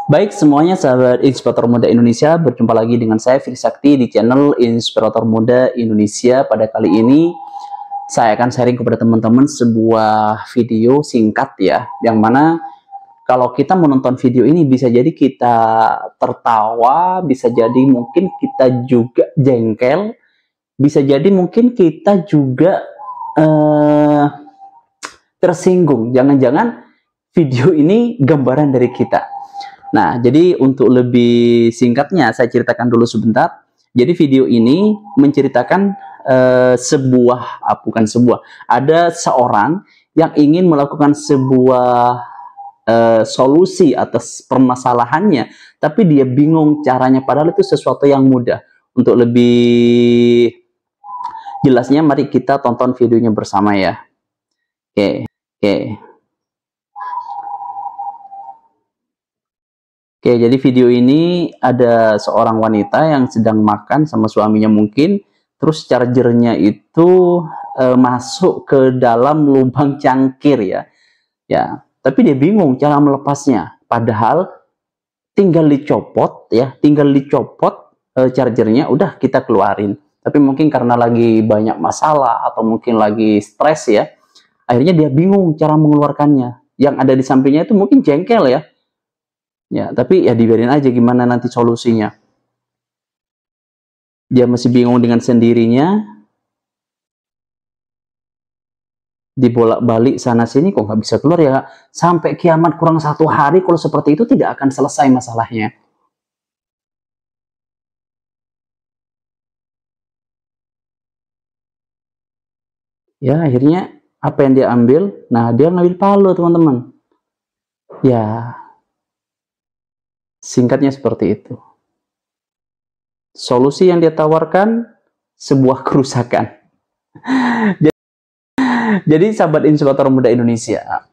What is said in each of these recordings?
Baik semuanya sahabat Inspirator Muda Indonesia, berjumpa lagi dengan saya Firi Sakti di channel Inspirator Muda Indonesia. Pada kali ini saya akan sharing kepada teman-teman sebuah video singkat ya, yang mana kalau kita menonton video ini bisa jadi kita tertawa, bisa jadi mungkin kita juga jengkel, bisa jadi mungkin kita juga tersinggung. Jangan-jangan video ini gambaran dari kita. Nah, jadi untuk lebih singkatnya saya ceritakan dulu sebentar. Jadi video ini menceritakan ada seorang yang ingin melakukan sebuah solusi atas permasalahannya, tapi dia bingung caranya, padahal itu sesuatu yang mudah. Untuk lebih jelasnya, mari kita tonton videonya bersama ya. Oke, jadi video ini ada seorang wanita yang sedang makan sama suaminya mungkin, terus chargernya itu masuk ke dalam lubang cangkir ya. Ya, tapi dia bingung cara melepasnya. Padahal tinggal dicopot ya, chargernya, udah kita keluarin. Tapi mungkin karena lagi banyak masalah atau mungkin lagi stres ya, akhirnya dia bingung cara mengeluarkannya. Yang ada di sampingnya itu mungkin jengkel ya. Ya, tapi ya dibiarin aja gimana nanti solusinya. Dia masih bingung dengan sendirinya, dibolak-balik sana-sini kok nggak bisa keluar ya. Sampai kiamat kurang 1 hari kalau seperti itu tidak akan selesai masalahnya. Ya, akhirnya apa yang dia ambil? Nah, dia ngambil palu, teman-teman. Ya, singkatnya seperti itu. Solusi yang dia tawarkan sebuah kerusakan. Jadi sahabat Inspirator Muda Indonesia,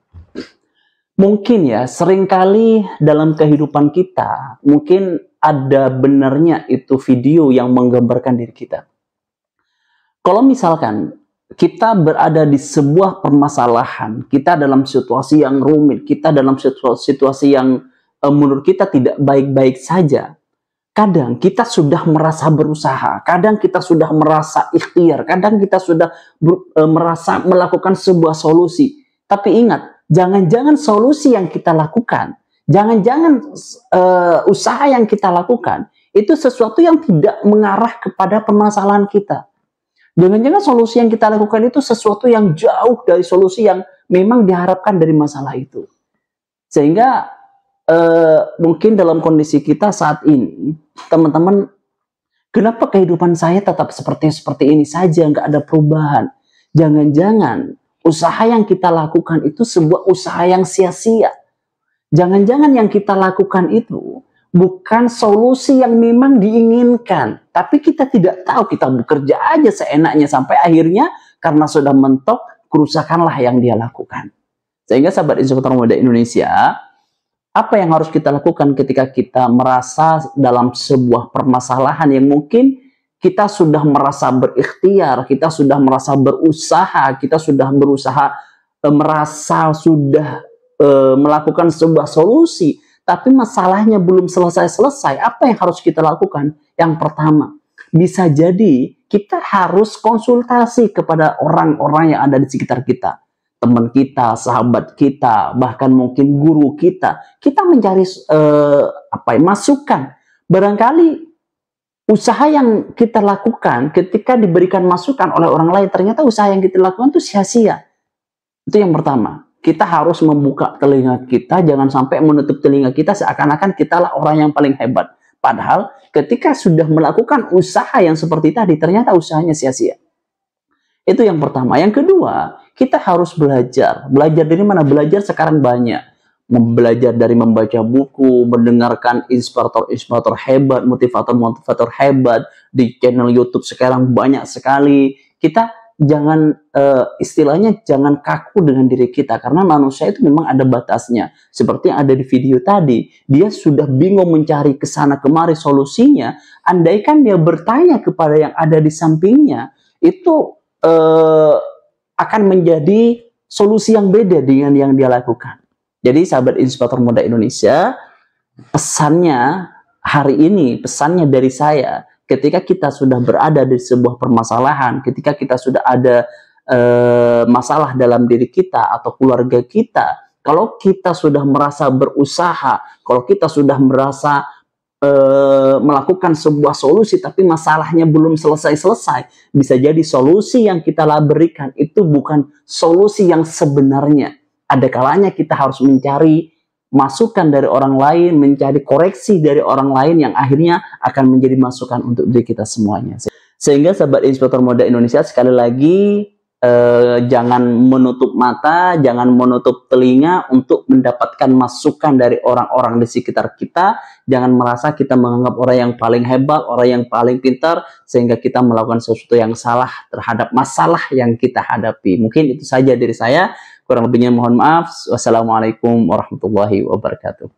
mungkin ya seringkali dalam kehidupan kita mungkin ada benarnya itu video yang menggambarkan diri kita. Kalau misalkan kita berada di sebuah permasalahan, kita dalam situasi yang rumit, kita dalam situasi yang menurut kita tidak baik-baik saja, kadang kita sudah merasa berusaha, kadang kita sudah merasa ikhtiar, kadang kita sudah merasa melakukan sebuah solusi. Tapi ingat, jangan-jangan solusi yang kita lakukan, jangan-jangan usaha yang kita lakukan, itu sesuatu yang tidak mengarah kepada permasalahan kita. Jangan-jangan solusi yang kita lakukan itu sesuatu yang jauh dari solusi yang memang diharapkan dari masalah itu. Sehingga mungkin dalam kondisi kita saat ini, teman-teman, kenapa kehidupan saya tetap seperti ini saja, nggak ada perubahan? Jangan-jangan usaha yang kita lakukan itu sebuah usaha yang sia-sia. Jangan-jangan yang kita lakukan itu bukan solusi yang memang diinginkan, tapi kita tidak tahu, kita bekerja aja seenaknya sampai akhirnya karena sudah mentok, kerusakanlah yang dia lakukan. Sehingga sahabat Inspirator Muda Indonesia, apa yang harus kita lakukan ketika kita merasa dalam sebuah permasalahan yang mungkin kita sudah merasa berikhtiar, kita sudah merasa berusaha, kita sudah berusaha melakukan sebuah solusi, tapi masalahnya belum selesai-selesai. Apa yang harus kita lakukan? Yang pertama, bisa jadi kita harus konsultasi kepada orang-orang yang ada di sekitar kita. Teman kita, sahabat kita, bahkan mungkin guru kita. Kita mencari masukan. Barangkali usaha yang kita lakukan ketika diberikan masukan oleh orang lain, ternyata usaha yang kita lakukan itu sia-sia. Itu yang pertama. Kita harus membuka telinga kita, jangan sampai menutup telinga kita seakan-akan kitalah orang yang paling hebat. Padahal ketika sudah melakukan usaha yang seperti tadi, ternyata usahanya sia-sia. Itu yang pertama. Yang kedua, kita harus belajar. Belajar dari mana? Belajar sekarang banyak. Belajar dari membaca buku, mendengarkan inspirator hebat, motivator hebat. Di channel YouTube sekarang banyak sekali. Kita jangan istilahnya jangan kaku dengan diri kita, karena manusia itu memang ada batasnya. Seperti yang ada di video tadi, dia sudah bingung mencari kesana kemari solusinya. Andaikan dia bertanya kepada yang ada di sampingnya, itu akan menjadi solusi yang beda dengan yang dia lakukan. Jadi sahabat Inspirator Muda Indonesia, pesannya hari ini, pesannya dari saya, ketika kita sudah berada di sebuah permasalahan, ketika kita sudah ada masalah dalam diri kita atau keluarga kita, kalau kita sudah merasa berusaha, kalau kita sudah merasa melakukan sebuah solusi tapi masalahnya belum selesai-selesai, bisa jadi solusi yang kita berikan itu bukan solusi yang sebenarnya. Ada kalanya kita harus mencari masukan dari orang lain, mencari koreksi dari orang lain yang akhirnya akan menjadi masukan untuk diri kita semuanya. Sehingga sahabat Inspirator Muda Indonesia, sekali lagi jangan menutup mata, jangan menutup telinga untuk mendapatkan masukan dari orang-orang di sekitar kita. Jangan merasa kita menganggap orang yang paling hebat, orang yang paling pintar, sehingga kita melakukan sesuatu yang salah terhadap masalah yang kita hadapi. Mungkin itu saja dari saya, kurang lebihnya mohon maaf. Wassalamualaikum warahmatullahi wabarakatuh.